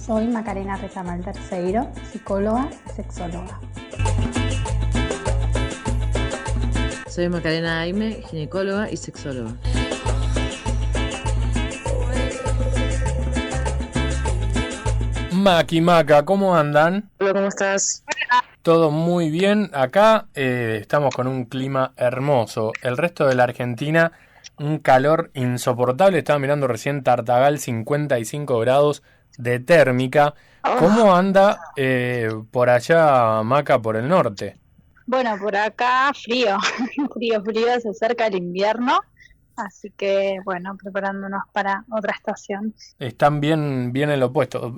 Soy Macarena Retamal Terceiro, psicóloga y sexóloga. Soy Macarena Aime, ginecóloga y sexóloga. Maki, Maca, ¿cómo andan? Hola, ¿cómo estás? Todo muy bien. Acá estamos con un clima hermoso. El resto de la Argentina, un calor insoportable. Estaba mirando recién Tartagal, 55 grados de térmica. ¿Cómo anda por allá, Maca, por el norte? Bueno, por acá frío, frío, se acerca el invierno, así que bueno, preparándonos para otra estación. Están bien en lo opuesto.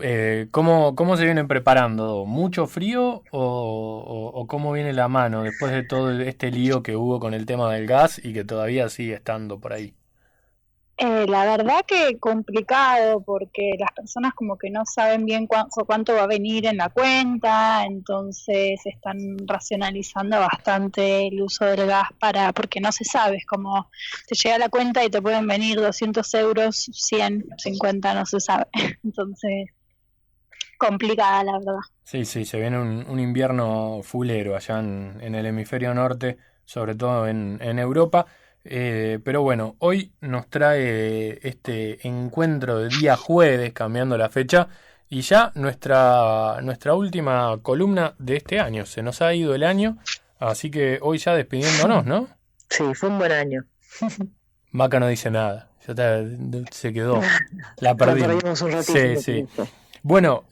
¿Cómo se vienen preparando? ¿Mucho frío o cómo viene la mano después de todo este lío que hubo con el tema del gas y que todavía sigue estando por ahí? La verdad que complicado porque las personas como que no saben bien cuánto va a venir en la cuenta, entonces están racionalizando bastante el uso del gas porque no se sabe, es como te llega la cuenta y te pueden venir 200 euros, 100, 50, no se sabe, entonces complicada la verdad. Sí, se viene un invierno fulero allá en el hemisferio norte, sobre todo en Europa. Pero bueno, hoy nos trae este encuentro de día jueves, cambiando la fecha, y ya nuestra última columna de este año. Se nos ha ido el año, así que hoy ya despidiéndonos, ¿no? Sí, fue un buen año. Maca no dice nada, se quedó, la perdimos. La perdimos un ratito. Sí. Bueno,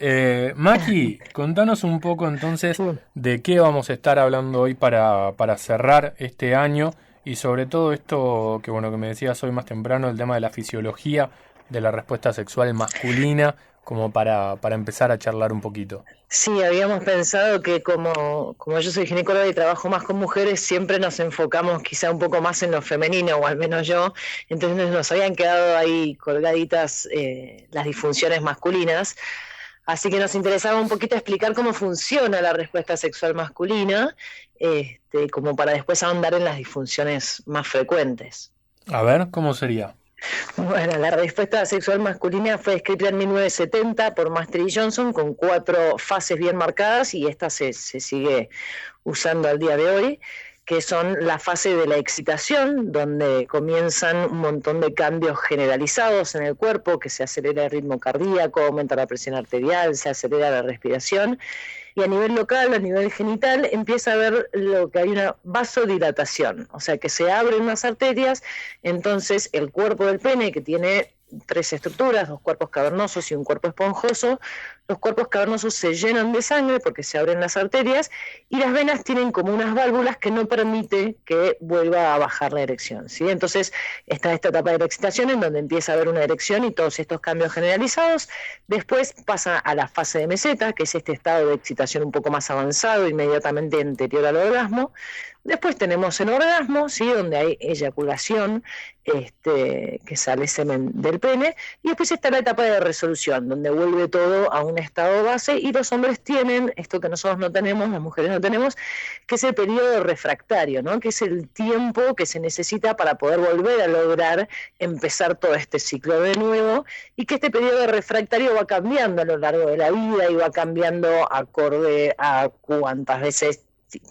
Maki, contanos un poco entonces de qué vamos a estar hablando hoy para cerrar este año. Y sobre todo esto que me decías hoy más temprano, el tema de la fisiología de la respuesta sexual masculina, como para empezar a charlar un poquito. Sí, habíamos pensado que como yo soy ginecóloga y trabajo más con mujeres, siempre nos enfocamos quizá un poco más en lo femenino, o al menos yo, entonces nos habían quedado ahí colgaditas las disfunciones masculinas. Así que nos interesaba un poquito explicar cómo funciona la respuesta sexual masculina, como para después ahondar en las disfunciones más frecuentes. A ver, ¿cómo sería? Bueno, la respuesta sexual masculina fue escrita en 1970 por Master y Johnson con 4 fases bien marcadas y esta se sigue usando al día de hoy, que son la fase de la excitación, donde comienzan un montón de cambios generalizados en el cuerpo, que se acelera el ritmo cardíaco, aumenta la presión arterial, se acelera la respiración, y a nivel local, a nivel genital, empieza a haber lo que hay una vasodilatación, o sea que se abren unas arterias, entonces el cuerpo del pene, que tiene 3 estructuras, 2 cuerpos cavernosos y un cuerpo esponjoso, los cuerpos cavernosos se llenan de sangre porque se abren las arterias y las venas tienen como unas válvulas que no permite que vuelva a bajar la erección, ¿sí? Entonces está esta etapa de la excitación en donde empieza a haber una erección y todos estos cambios generalizados. Después pasa a la fase de meseta, que es este estado de excitación un poco más avanzado, inmediatamente anterior al orgasmo. Después tenemos el orgasmo, ¿sí? Donde hay eyaculación, que sale semen del pene, y después está la etapa de resolución, donde vuelve todo a un estado base, y los hombres tienen, esto que nosotros no tenemos, las mujeres no tenemos, que es el periodo refractario, ¿no? Que es el tiempo que se necesita para poder volver a lograr empezar todo este ciclo de nuevo, y que este periodo refractario va cambiando a lo largo de la vida y va cambiando acorde a cuántas veces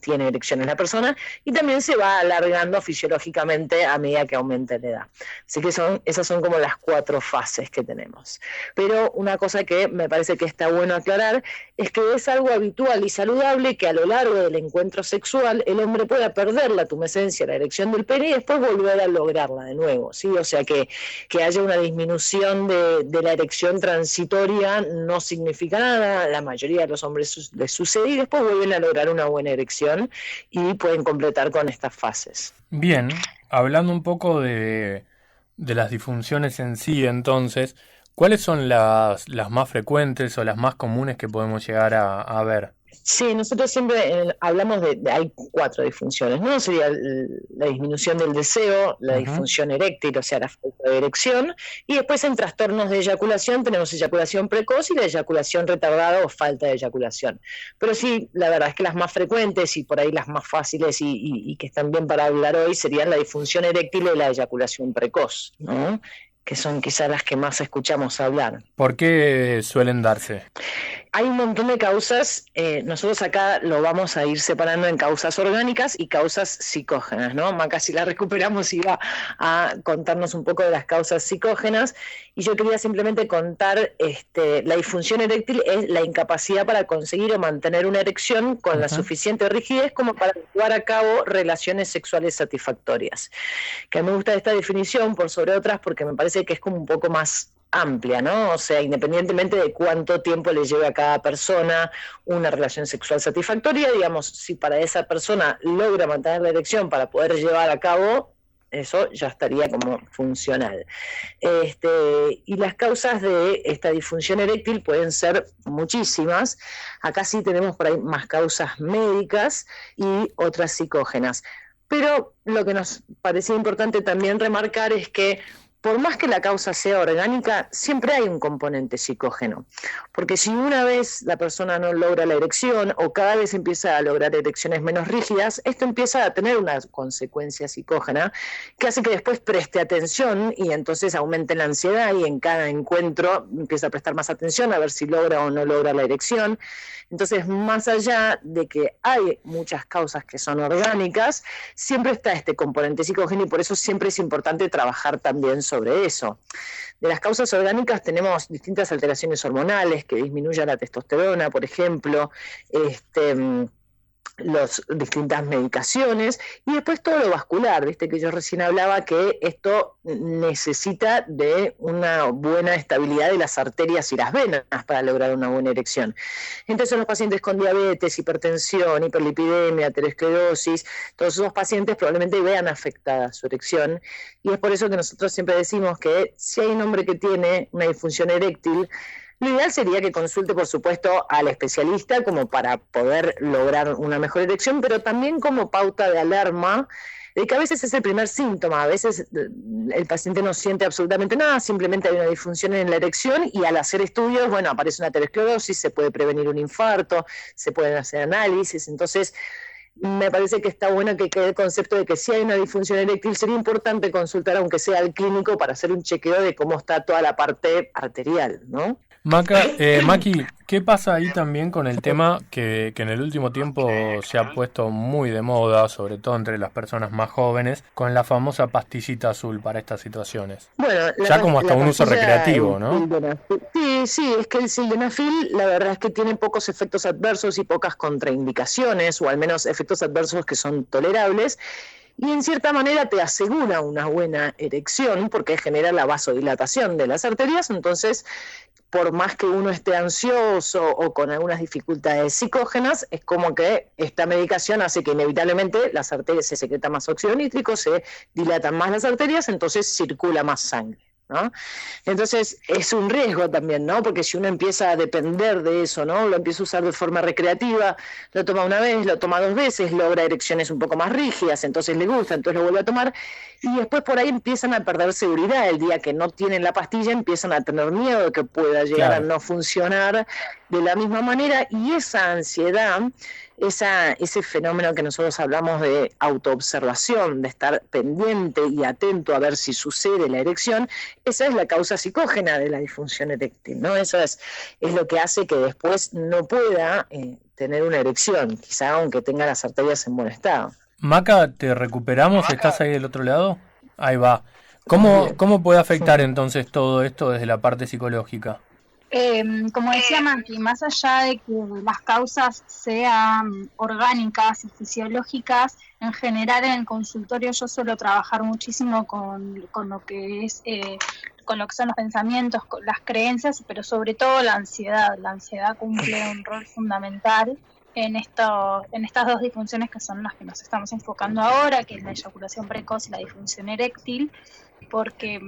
tiene erecciones la persona, y también se va alargando fisiológicamente a medida que aumente la edad. Así que esas son como las 4 fases que tenemos. Pero una cosa que me parece que está bueno aclarar es que es algo habitual y saludable que a lo largo del encuentro sexual el hombre pueda perder la tumescencia, la erección del pene, y después volver a lograrla de nuevo, ¿sí? O sea que haya una disminución de la erección transitoria no significa nada, la mayoría de los hombres les sucede y después vuelven a lograr una buena erección y pueden completar con estas fases. Bien, hablando un poco de las disfunciones en sí, entonces, ¿cuáles son las más frecuentes o las más comunes que podemos llegar a ver? Sí, nosotros siempre hablamos hay 4 disfunciones, ¿no? Sería la disminución del deseo, la disfunción eréctil, o sea, la falta de erección, y después en trastornos de eyaculación tenemos eyaculación precoz y la eyaculación retardada o falta de eyaculación. Pero sí, la verdad es que las más frecuentes y por ahí las más fáciles y que están bien para hablar hoy serían la disfunción eréctil y la eyaculación precoz, ¿no? que son quizás las que más escuchamos hablar. ¿Por qué suelen darse? Hay un montón de causas, nosotros acá lo vamos a ir separando en causas orgánicas y causas psicógenas, ¿no? Maca, si la recuperamos, iba a contarnos un poco de las causas psicógenas, y yo quería simplemente contar, la disfunción eréctil es la incapacidad para conseguir o mantener una erección con la suficiente rigidez como para llevar a cabo relaciones sexuales satisfactorias. Que me gusta esta definición por sobre otras porque me parece que es como un poco más amplia, ¿no? O sea, independientemente de cuánto tiempo le lleve a cada persona una relación sexual satisfactoria, digamos, si para esa persona logra mantener la erección para poder llevar a cabo, eso ya estaría como funcional. Y las causas de esta disfunción eréctil pueden ser muchísimas. Acá sí tenemos por ahí más causas médicas y otras psicógenas. Pero lo que nos parecía importante también remarcar es que por más que la causa sea orgánica, siempre hay un componente psicógeno. Porque si una vez la persona no logra la erección o cada vez empieza a lograr erecciones menos rígidas, esto empieza a tener una consecuencia psicógena que hace que después preste atención y entonces aumente la ansiedad y en cada encuentro empieza a prestar más atención a ver si logra o no logra la erección. Entonces, más allá de que hay muchas causas que son orgánicas, siempre está este componente psicógeno y por eso siempre es importante trabajar también sobre eso. De las causas orgánicas tenemos distintas alteraciones hormonales que disminuyen la testosterona, por ejemplo, las distintas medicaciones y después todo lo vascular, viste que yo recién hablaba que esto necesita de una buena estabilidad de las arterias y las venas para lograr una buena erección. Entonces los pacientes con diabetes, hipertensión, hiperlipidemia, aterosclerosis, todos esos pacientes probablemente vean afectada su erección y es por eso que nosotros siempre decimos que si hay un hombre que tiene una disfunción eréctil, lo ideal sería que consulte, por supuesto, al especialista como para poder lograr una mejor erección, pero también como pauta de alarma de que a veces es el primer síntoma, a veces el paciente no siente absolutamente nada, simplemente hay una disfunción en la erección y al hacer estudios, bueno, aparece una aterosclerosis, se puede prevenir un infarto, se pueden hacer análisis, entonces me parece que está bueno que quede el concepto de que si hay una disfunción eréctil sería importante consultar aunque sea al clínico para hacer un chequeo de cómo está toda la parte arterial, ¿no? Maki, ¿qué pasa ahí también con el tema que en el último tiempo se ha puesto muy de moda, sobre todo entre las personas más jóvenes, con la famosa pastillita azul para estas situaciones? Bueno, ya como hasta un uso recreativo, ¿no? Sí, es que el sildenafil la verdad es que tiene pocos efectos adversos y pocas contraindicaciones, o al menos efectos adversos que son tolerables, y en cierta manera te asegura una buena erección porque genera la vasodilatación de las arterias, entonces por más que uno esté ansioso o con algunas dificultades psicógenas, es como que esta medicación hace que inevitablemente las arterias se secreta más óxido nítrico, se dilatan más las arterias, entonces circula más sangre, ¿no? Entonces es un riesgo también, ¿no? Porque si uno empieza a depender de eso, ¿no? Lo empieza a usar de forma recreativa, lo toma una vez, lo toma 2 veces, logra erecciones un poco más rígidas, entonces le gusta, entonces lo vuelve a tomar y después por ahí empiezan a perder seguridad. El día que no tienen la pastilla empiezan a tener miedo de que pueda llegar a no funcionar de la misma manera y esa ansiedad, ese fenómeno que nosotros hablamos de autoobservación, de estar pendiente y atento a ver si sucede la erección, esa es la causa psicógena de la disfunción eréctil, ¿no? Eso es lo que hace que después no pueda tener una erección, quizá aunque tenga las arterias en buen estado. Maca, ¿te recuperamos? ¿Estás ahí del otro lado? Ahí va. ¿Cómo puede afectar entonces todo esto desde la parte psicológica? Como decía Maki, más allá de que las causas sean orgánicas y fisiológicas, en general en el consultorio yo suelo trabajar muchísimo con lo que es con lo que son los pensamientos, con las creencias, pero sobre todo la ansiedad. La ansiedad cumple un rol fundamental en estas dos disfunciones que son las que nos estamos enfocando ahora, que es la eyaculación precoz y la disfunción eréctil, porque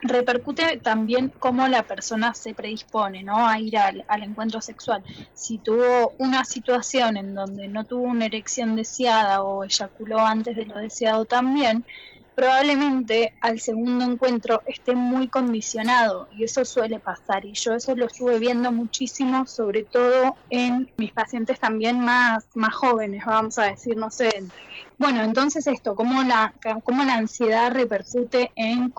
repercute también cómo la persona se predispone, ¿no?, a ir al encuentro sexual. Si tuvo una situación en donde no tuvo una erección deseada o eyaculó antes de lo deseado también, probablemente al segundo encuentro esté muy condicionado, y eso suele pasar, y yo eso lo estuve viendo muchísimo, sobre todo en mis pacientes también más jóvenes, vamos a decir, no sé, Bueno, entonces esto, cómo la ansiedad repercute en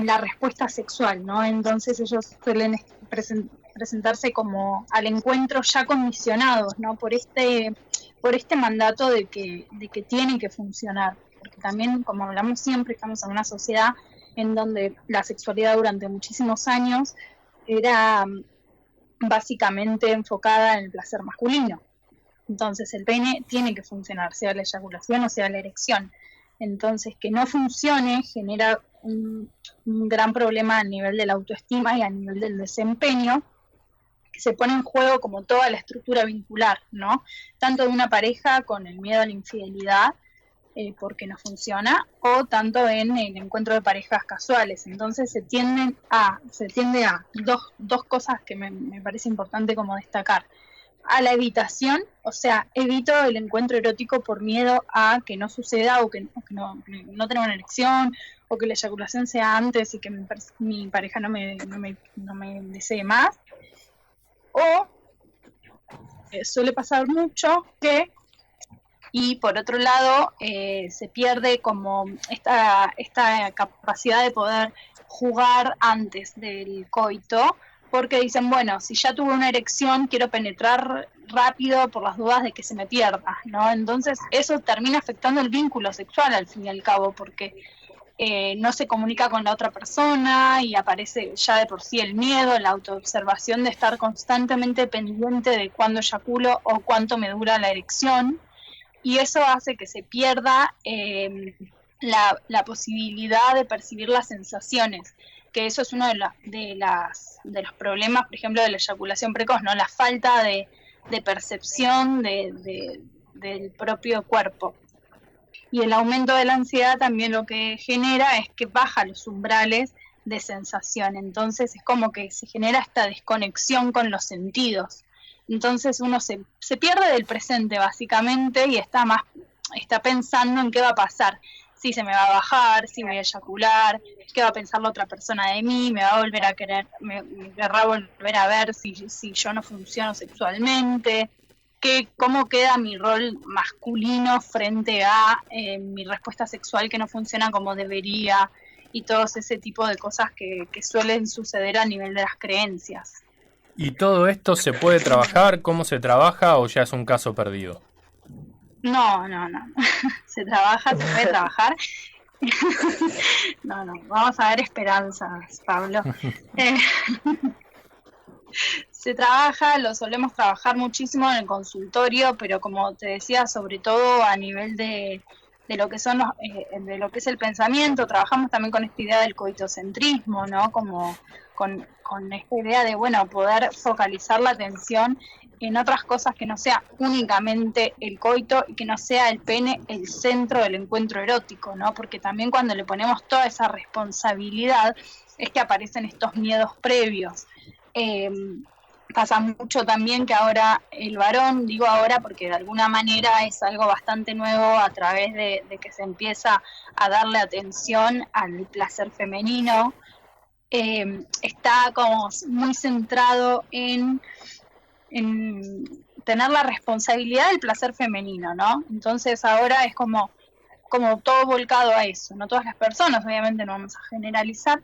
la respuesta sexual, ¿no? Entonces ellos suelen presentarse como al encuentro ya condicionados, ¿no? Por este mandato de que tienen que funcionar. Porque también, como hablamos siempre, estamos en una sociedad en donde la sexualidad durante muchísimos años era básicamente enfocada en el placer masculino. Entonces el pene tiene que funcionar, sea la eyaculación o sea la erección. Entonces que no funcione genera un gran problema a nivel de la autoestima y a nivel del desempeño, que se pone en juego como toda la estructura vincular, ¿no? Tanto de una pareja con el miedo a la infidelidad, porque no funciona, o tanto en el encuentro de parejas casuales. Entonces se tiende a dos cosas que me parece importante como destacar. A la evitación, o sea, evito el encuentro erótico por miedo a que no suceda o que no tenga una erección, o que la eyaculación sea antes y que mi pareja no me desee más. O suele pasar mucho que, y por otro lado, se pierde como esta capacidad de poder jugar antes del coito, porque dicen, bueno, si ya tuve una erección, quiero penetrar rápido por las dudas de que se me pierda, ¿no? Entonces eso termina afectando el vínculo sexual al fin y al cabo, porque no se comunica con la otra persona y aparece ya de por sí el miedo, la autoobservación de estar constantemente pendiente de cuándo eyaculo o cuánto me dura la erección, y eso hace que se pierda la posibilidad de percibir las sensaciones, que eso es uno de los problemas, por ejemplo, de la eyaculación precoz, ¿no? La falta de percepción del propio cuerpo. Y el aumento de la ansiedad también lo que genera es que baja los umbrales de sensación. Entonces es como que se genera esta desconexión con los sentidos. Entonces uno se pierde del presente básicamente y está pensando en qué va a pasar. Si se me va a bajar, si me voy a eyacular, qué va a pensar la otra persona de mí, me va a volver a querer, me querrá volver a ver si yo no funciono sexualmente, cómo queda mi rol masculino frente a mi respuesta sexual que no funciona como debería, y todos ese tipo de cosas que suelen suceder a nivel de las creencias. ¿Y todo esto se puede trabajar? ¿Cómo se trabaja o ya es un caso perdido? No. Se puede trabajar. No, vamos a ver esperanzas, Pablo. Se trabaja, lo solemos trabajar muchísimo en el consultorio, pero como te decía, sobre todo a nivel de lo que son de lo que es el pensamiento. Trabajamos también con esta idea del coitocentrismo, ¿no? Como con esta idea de, bueno, poder focalizar la atención en otras cosas que no sea únicamente el coito y que no sea el pene el centro del encuentro erótico, ¿no? Porque también cuando le ponemos toda esa responsabilidad es que aparecen estos miedos previos. Pasa mucho también que ahora el varón, digo ahora porque de alguna manera es algo bastante nuevo a través de que se empieza a darle atención al placer femenino, está como muy centrado en tener la responsabilidad del placer femenino, ¿no? Entonces ahora es como todo volcado a eso, no todas las personas, obviamente no vamos a generalizar,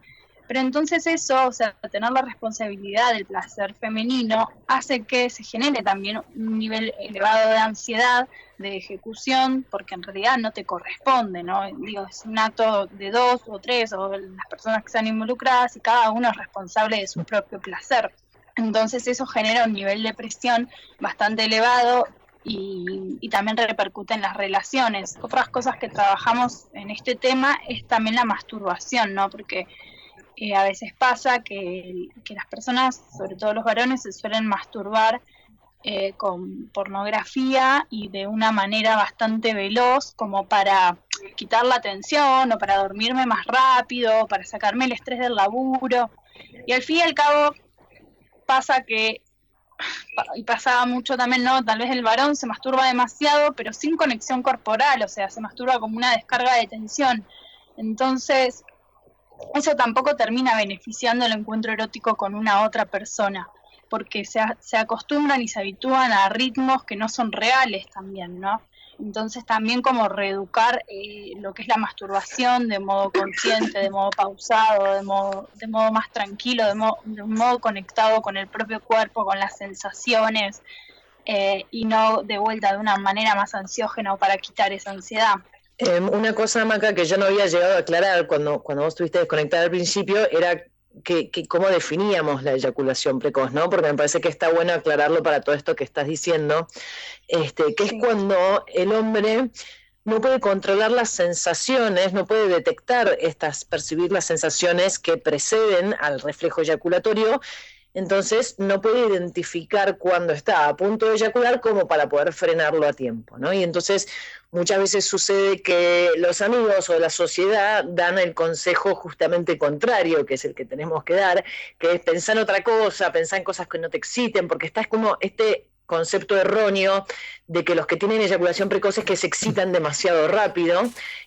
pero entonces eso, o sea, tener la responsabilidad del placer femenino hace que se genere también un nivel elevado de ansiedad, de ejecución, porque en realidad no te corresponde, ¿no? Digo, es un acto de 2 o 3 o las personas que están involucradas y cada uno es responsable de su propio placer. Entonces eso genera un nivel de presión bastante elevado y también repercute en las relaciones. Otras cosas que trabajamos en este tema es también la masturbación, ¿no? Porque a veces pasa que las personas, sobre todo los varones, se suelen masturbar con pornografía y de una manera bastante veloz, como para quitar la atención o para dormirme más rápido, para sacarme el estrés del laburo. Y al fin y al cabo pasa que, y pasaba mucho también, ¿no? Tal vez el varón se masturba demasiado, pero sin conexión corporal, o sea, se masturba como una descarga de tensión. Entonces, eso tampoco termina beneficiando el encuentro erótico con una otra persona, porque se acostumbran y se habitúan a ritmos que no son reales también, ¿no? Entonces también como reeducar lo que es la masturbación de modo consciente, de modo pausado, de modo más tranquilo, de un modo conectado con el propio cuerpo, con las sensaciones, y no de vuelta de una manera más ansiógena o para quitar esa ansiedad. Una cosa, Maca, que yo no había llegado a aclarar cuando vos estuviste desconectada al principio, era que cómo definíamos la eyaculación precoz, ¿no? Porque me parece que está bueno aclararlo para todo esto que estás diciendo, que es cuando el hombre no puede controlar las sensaciones, no puede detectar percibir las sensaciones que preceden al reflejo eyaculatorio. Entonces no puede identificar cuándo está a punto de eyacular como para poder frenarlo a tiempo, ¿no? Y entonces muchas veces sucede que los amigos o la sociedad dan el consejo justamente contrario, que es el que tenemos que dar, que es pensar en otra cosa, pensar en cosas que no te exciten, porque está como este concepto erróneo de que los que tienen eyaculación precoz es que se excitan demasiado rápido,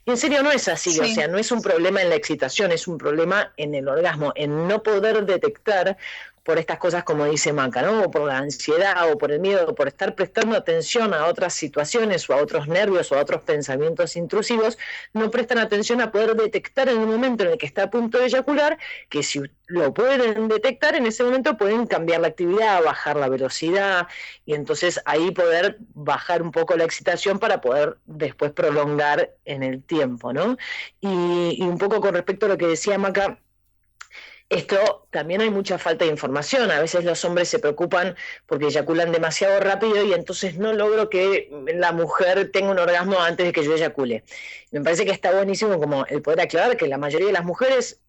y en serio no es así, sí. O sea, no es un problema en la excitación, es un problema en el orgasmo, en no poder detectar por estas cosas como dice Maca, ¿no? O por la ansiedad o por el miedo, o por estar prestando atención a otras situaciones o a otros nervios o a otros pensamientos intrusivos, no prestan atención a poder detectar en el momento en el que está a punto de eyacular, que si lo pueden detectar en ese momento pueden cambiar la actividad, bajar la velocidad y entonces ahí poder bajar un poco la excitación para poder después prolongar en el tiempo, ¿no? Y un poco con respecto a lo que decía Maca, esto también hay mucha falta de información. A veces los hombres se preocupan porque eyaculan demasiado rápido y entonces no logro que la mujer tenga un orgasmo antes de que yo eyacule. Me parece que está buenísimo como el poder aclarar que la mayoría de las mujeres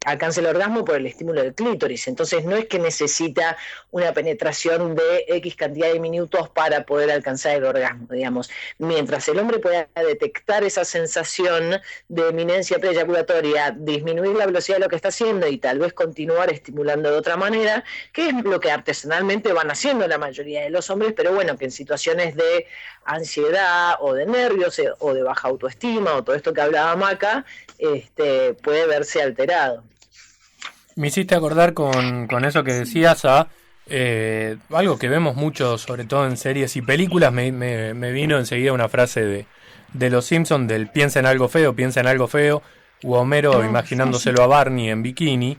alcanza el orgasmo por el estímulo del clítoris, entonces no es que necesita una penetración de X cantidad de minutos para poder alcanzar el orgasmo, digamos. Mientras el hombre pueda detectar esa sensación de eminencia preeyaculatoria, disminuir la velocidad de lo que está haciendo y tal vez continuar estimulando de otra manera, que es lo que artesanalmente van haciendo la mayoría de los hombres, pero bueno, que en situaciones de ansiedad o de nervios o de baja autoestima o todo esto que hablaba Maca, puede verse alterado. Me hiciste acordar con eso que decías a algo que vemos mucho, sobre todo en series y películas. Me vino enseguida una frase de Los Simpsons del piensa en algo feo, o Homero imaginándoselo a Barney en bikini,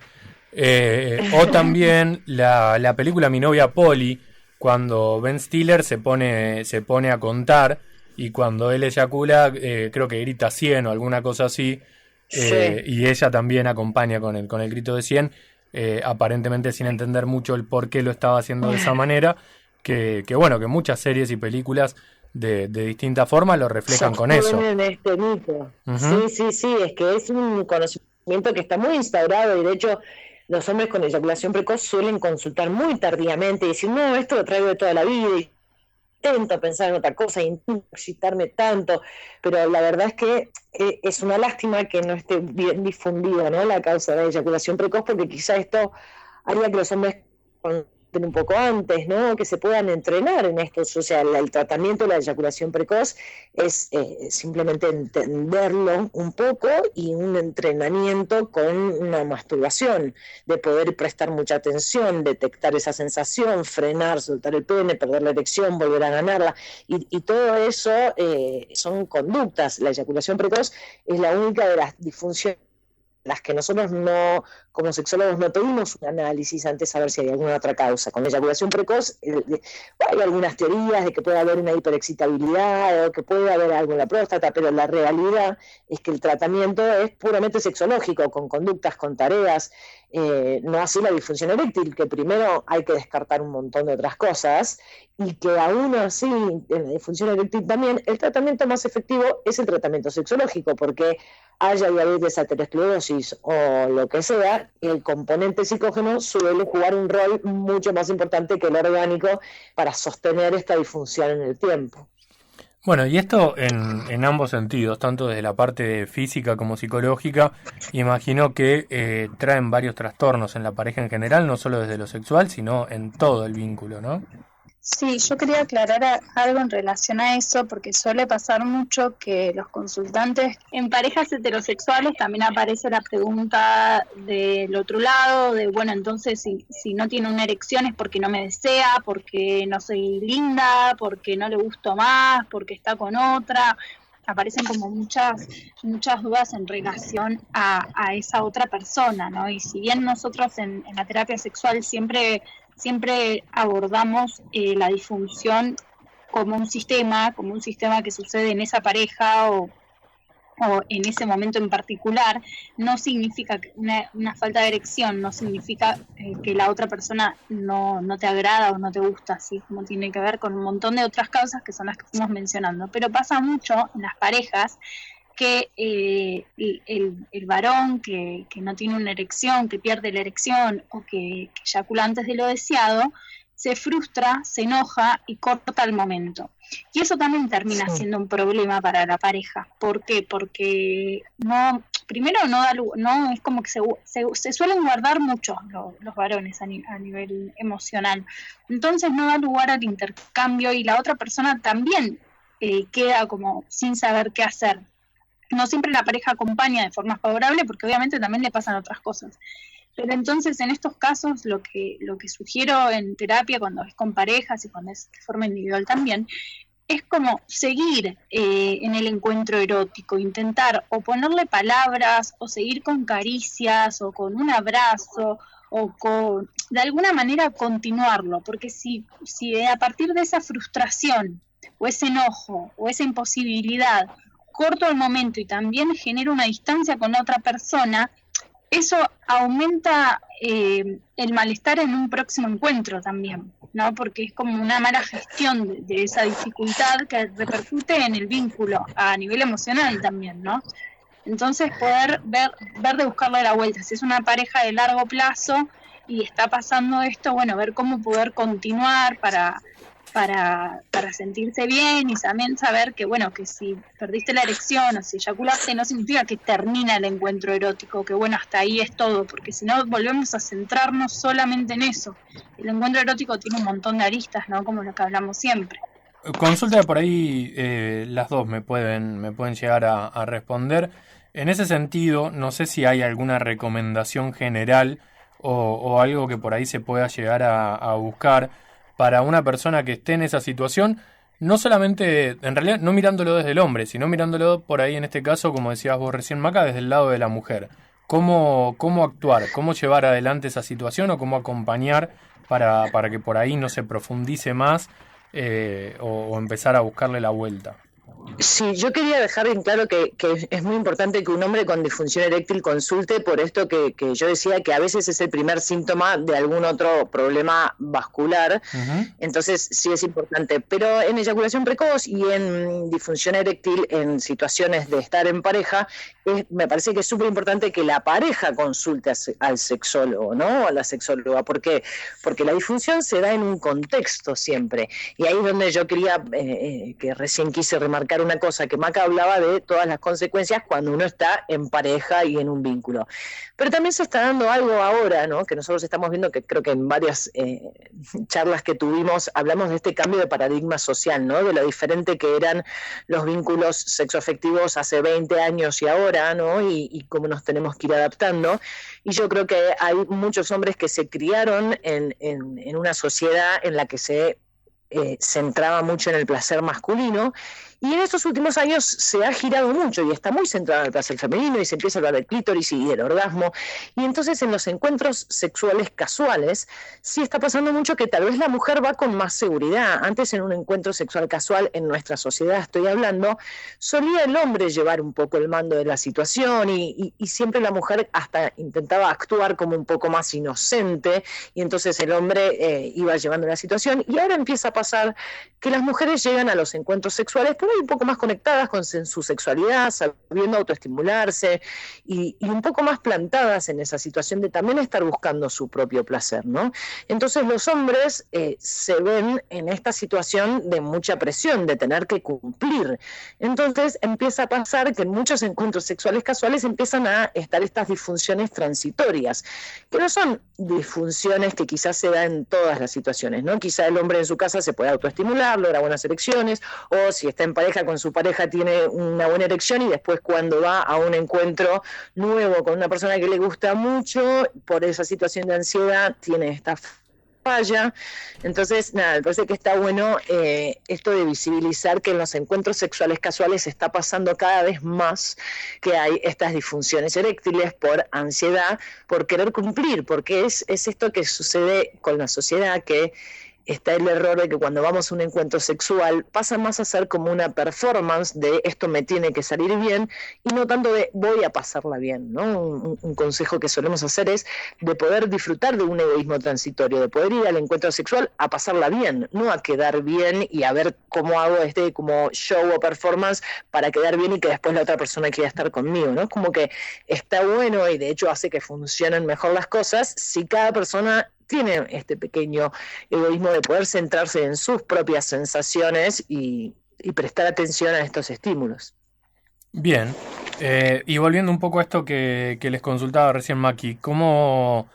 o también la película Mi novia Polly, cuando Ben Stiller se pone a contar y cuando él eyacula, creo que grita 100 o alguna cosa así. Sí. Y ella también acompaña con el grito de 100, aparentemente sin entender mucho el por qué lo estaba haciendo de esa manera, que bueno, que muchas series y películas de distinta forma lo reflejan con eso. En este mito. Uh-huh. Sí, es que es un conocimiento que está muy instaurado y de hecho los hombres con eyaculación precoz suelen consultar muy tardíamente y decir, no, esto lo traigo de toda la vida y intento pensar en otra cosa, intento excitarme tanto, pero la verdad es que es una lástima que no esté bien difundida, ¿no?, la causa de eyaculación precoz, porque quizá esto haría que los hombres un poco antes, ¿no?, que se puedan entrenar en esto. O sea, el tratamiento de la eyaculación precoz es simplemente entenderlo un poco y un entrenamiento con una masturbación, de poder prestar mucha atención, detectar esa sensación, frenar, soltar el pene, perder la erección, volver a ganarla, y todo eso son conductas. La eyaculación precoz es la única de las disfunciones las que nosotros no, como sexólogos, no pedimos un análisis antes de saber si hay alguna otra causa. Con la eyaculación precoz hay algunas teorías de que puede haber una hiperexcitabilidad o que puede haber algo en la próstata, pero la realidad es que el tratamiento es puramente sexológico, con conductas, con tareas, no así la disfunción eréctil, que primero hay que descartar un montón de otras cosas, y que aún así, en la disfunción eréctil también, el tratamiento más efectivo es el tratamiento sexológico, porque haya diabetes, aterosclerosis o lo que sea, el componente psicógeno suele jugar un rol mucho más importante que el orgánico para sostener esta disfunción en el tiempo. Bueno, y esto en ambos sentidos, tanto desde la parte física como psicológica, imagino que traen varios trastornos en la pareja en general, no solo desde lo sexual, sino en todo el vínculo, ¿no? Sí, yo quería aclarar algo en relación a eso, porque suele pasar mucho que los consultantes en parejas heterosexuales también aparece la pregunta del otro lado, de bueno, entonces si no tiene una erección es porque no me desea, porque no soy linda, porque no le gusto más, porque está con otra. Aparecen como muchas dudas en relación a esa otra persona, ¿no? Y si bien nosotros en la terapia sexual siempre abordamos la disfunción como un sistema que sucede en esa pareja o en ese momento en particular, no significa que una falta de erección, no significa que la otra persona no te agrada o no te gusta, así como tiene que ver con un montón de otras causas que son las que fuimos mencionando. Pero pasa mucho en las parejas que el varón que no tiene una erección, que pierde la erección o que eyacula antes de lo deseado, se frustra, se enoja y corta el momento. Y eso también termina siendo un problema para la pareja. ¿Por qué? Porque no es como que se suelen guardar mucho los varones a nivel emocional. Entonces no da lugar al intercambio y la otra persona también queda como sin saber qué hacer. No siempre la pareja acompaña de forma favorable porque obviamente también le pasan otras cosas. Pero entonces en estos casos lo que sugiero en terapia cuando es con parejas y cuando es de forma individual también, es como seguir en el encuentro erótico, intentar o ponerle palabras o seguir con caricias o con un abrazo o con de alguna manera continuarlo, porque si a partir de esa frustración o ese enojo o esa imposibilidad corto el momento y también genero una distancia con la otra persona, eso aumenta el malestar en un próximo encuentro también, ¿no? Porque es como una mala gestión de esa dificultad que repercute en el vínculo a nivel emocional también, ¿no? Entonces poder ver de buscarle la vuelta. Si es una pareja de largo plazo y está pasando esto, bueno, ver cómo poder continuar para sentirse bien y también saber que, bueno, que si perdiste la erección o si eyaculaste no significa que termina el encuentro erótico, que bueno, hasta ahí es todo, porque si no volvemos a centrarnos solamente en eso. El encuentro erótico tiene un montón de aristas, ¿no? Como lo que hablamos siempre. Consulta por ahí, las dos me pueden llegar a responder. En ese sentido, no sé si hay alguna recomendación general o algo que por ahí se pueda llegar a buscar para una persona que esté en esa situación, no solamente, en realidad, no mirándolo desde el hombre, sino mirándolo por ahí, en este caso, como decías vos recién, Maca, desde el lado de la mujer. ¿Cómo actuar? ¿Cómo llevar adelante esa situación o cómo acompañar para que por ahí no se profundice más o empezar a buscarle la vuelta? Sí, yo quería dejar bien claro que es muy importante que un hombre con disfunción eréctil consulte por esto que yo decía que a veces es el primer síntoma de algún otro problema vascular, entonces sí es importante, pero en eyaculación precoz y en disfunción eréctil en situaciones de estar en pareja, me parece que es súper importante que la pareja consulte al sexólogo, ¿no? A la sexóloga, ¿por qué? Porque la disfunción se da en un contexto siempre, y ahí es donde yo quería, que recién quise remarcar una cosa, que Maca hablaba de todas las consecuencias cuando uno está en pareja y en un vínculo. Pero también se está dando algo ahora, ¿no? Que nosotros estamos viendo, que creo que en varias charlas que tuvimos hablamos de este cambio de paradigma social, ¿no? De lo diferente que eran los vínculos sexoafectivos hace 20 años y ahora, ¿no? Y cómo nos tenemos que ir adaptando. Y yo creo que hay muchos hombres que se criaron en una sociedad en la que se centraba mucho en el placer masculino, y en estos últimos años se ha girado mucho y está muy centrado en el placer femenino y se empieza a hablar del clítoris y del orgasmo, y entonces en los encuentros sexuales casuales sí está pasando mucho que tal vez la mujer va con más seguridad. Antes, en un encuentro sexual casual en nuestra sociedad, estoy hablando, solía el hombre llevar un poco el mando de la situación y siempre la mujer hasta intentaba actuar como un poco más inocente, y entonces el hombre iba llevando la situación, y ahora empieza a pasar que las mujeres llegan a los encuentros sexuales por y un poco más conectadas con su sexualidad, sabiendo autoestimularse y un poco más plantadas en esa situación de también estar buscando su propio placer, ¿no? Entonces los hombres se ven en esta situación de mucha presión, de tener que cumplir. Entonces empieza a pasar que en muchos encuentros sexuales casuales empiezan a estar estas disfunciones transitorias, que no son disfunciones que quizás se dan en todas las situaciones, ¿no? Quizá el hombre en su casa se puede autoestimular, logra buenas erecciones, o si está en pareja con su pareja tiene una buena erección y después cuando va a un encuentro nuevo con una persona que le gusta mucho, por esa situación de ansiedad tiene esta falla. Entonces, nada, me parece que está bueno esto de visibilizar que en los encuentros sexuales casuales está pasando cada vez más que hay estas disfunciones eréctiles por ansiedad, por querer cumplir, porque es esto que sucede con la sociedad, que está el error de que cuando vamos a un encuentro sexual pasa más a ser como una performance de esto me tiene que salir bien y no tanto de voy a pasarla bien, ¿no? Un consejo que solemos hacer es de poder disfrutar de un egoísmo transitorio, de poder ir al encuentro sexual a pasarla bien, no a quedar bien y a ver cómo hago como show o performance para quedar bien y que después la otra persona quiera estar conmigo, ¿no? Es como que está bueno y de hecho hace que funcionen mejor las cosas si cada persona tiene este pequeño egoísmo de poder centrarse en sus propias sensaciones y prestar atención a estos estímulos. Bien, y volviendo un poco a esto que les consultaba recién Maki, ¿cómo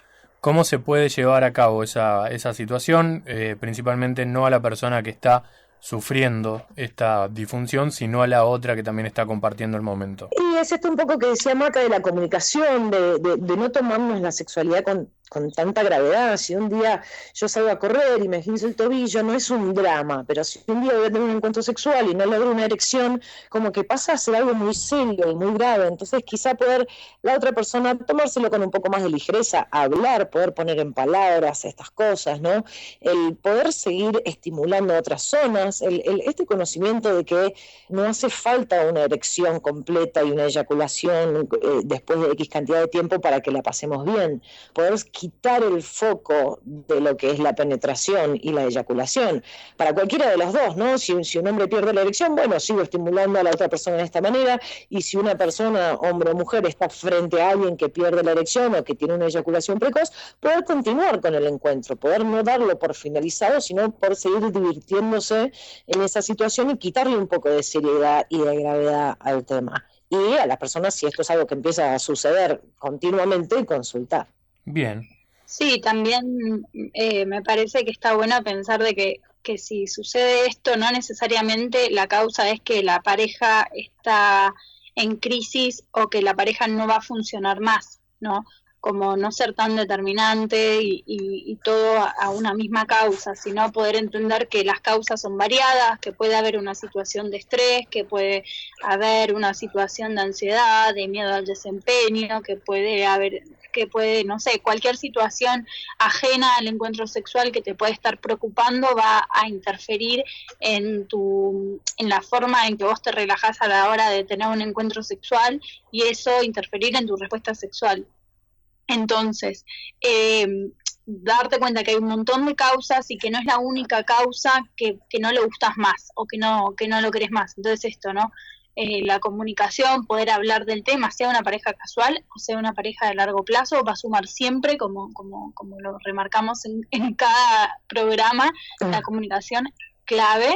se puede llevar a cabo esa situación? Principalmente no a la persona que está sufriendo esta disfunción, sino a la otra que también está compartiendo el momento. Y es esto un poco que decía Maca de la comunicación, de no tomarnos la sexualidad con tanta gravedad. Si un día yo salgo a correr y me esguinzo el tobillo, no es un drama, pero si un día voy a tener un encuentro sexual y no logro una erección, como que pasa a ser algo muy serio y muy grave. Entonces quizá poder la otra persona tomárselo con un poco más de ligereza, hablar, poder poner en palabras estas cosas, ¿no? El poder seguir estimulando otras zonas, este conocimiento de que no hace falta una erección completa y una eyaculación después de X cantidad de tiempo para que la pasemos bien. Poder quitar el foco de lo que es la penetración y la eyaculación, para cualquiera de los dos, ¿no? Si un hombre pierde la erección, bueno, sigo estimulando a la otra persona de esta manera, y si una persona, hombre o mujer, está frente a alguien que pierde la erección o que tiene una eyaculación precoz, poder continuar con el encuentro, poder no darlo por finalizado, sino por seguir divirtiéndose en esa situación y quitarle un poco de seriedad y de gravedad al tema. Y a las personas, si esto es algo que empieza a suceder continuamente, consultar. Bien. Sí, también me parece que está bueno pensar de que si sucede esto, no necesariamente la causa es que la pareja está en crisis o que la pareja no va a funcionar más, ¿no? Como no ser tan determinante y todo a una misma causa, sino poder entender que las causas son variadas, que puede haber una situación de estrés, que puede haber una situación de ansiedad, de miedo al desempeño, que puede, no sé, cualquier situación ajena al encuentro sexual que te puede estar preocupando va a interferir en la forma en que vos te relajás a la hora de tener un encuentro sexual y eso interferir en tu respuesta sexual. Entonces, darte cuenta que hay un montón de causas y que no es la única causa que no le gustas más o que no lo querés más. Entonces esto, ¿no? La comunicación, poder hablar del tema, sea una pareja casual o sea una pareja de largo plazo, va a sumar siempre, como lo remarcamos en cada programa, la comunicación clave.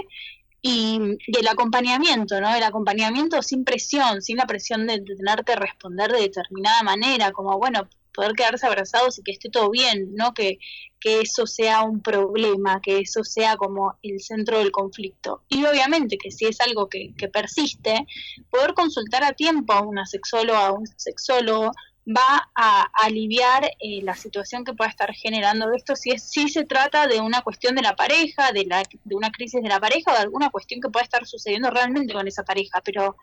Y el acompañamiento, ¿no? El acompañamiento sin presión, sin la presión de tener que responder de determinada manera, como, bueno, poder quedarse abrazados y que esté todo bien, no que eso sea un problema, que eso sea como el centro del conflicto. Y obviamente que si es algo que persiste, poder consultar a tiempo a una sexóloga o un sexólogo va a aliviar la situación que pueda estar generando esto si se trata de una cuestión de la pareja, de una crisis de la pareja o de alguna cuestión que pueda estar sucediendo realmente con esa pareja, pero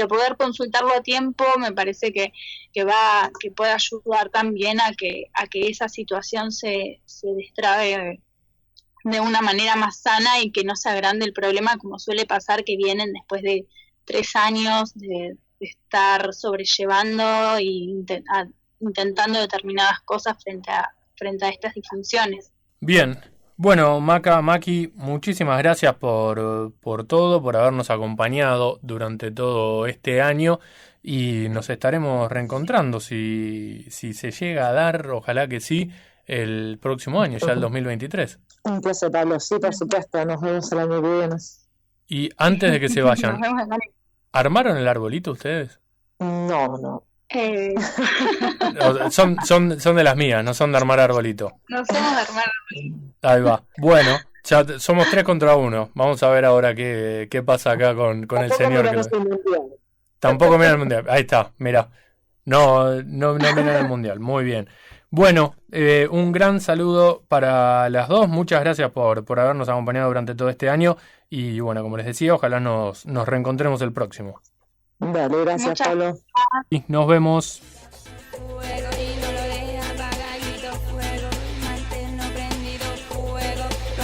poder consultarlo a tiempo me parece que puede ayudar también a que esa situación se destrabe de una manera más sana y que no se agrande el problema como suele pasar, que vienen después de 3 años de estar sobrellevando e intentando determinadas cosas frente a estas disfunciones. Bien, Bueno, Maca, Maki, muchísimas gracias por todo, por habernos acompañado durante todo este año y nos estaremos reencontrando si se llega a dar, ojalá que sí, el próximo año, ya el 2023. Un placer, Pablo. Sí, por supuesto. Nos vemos el año que viene. Y antes de que se vayan, Nos vemos en el- ¿armaron el arbolito ustedes? No. Son de las mías, no son de armar arbolito. No somos de armar. Ahí va. Bueno, ya somos 3 contra 1. Vamos a ver ahora qué pasa acá con el señor. Tampoco mira el mundial. Ahí está, mira. No mira el mundial. Muy bien. Bueno, un gran saludo para las dos. Muchas gracias por habernos acompañado durante todo este año. Y bueno, como les decía, ojalá nos reencontremos el próximo. Dale, gracias, Pablo. Y nos vemos. Fuego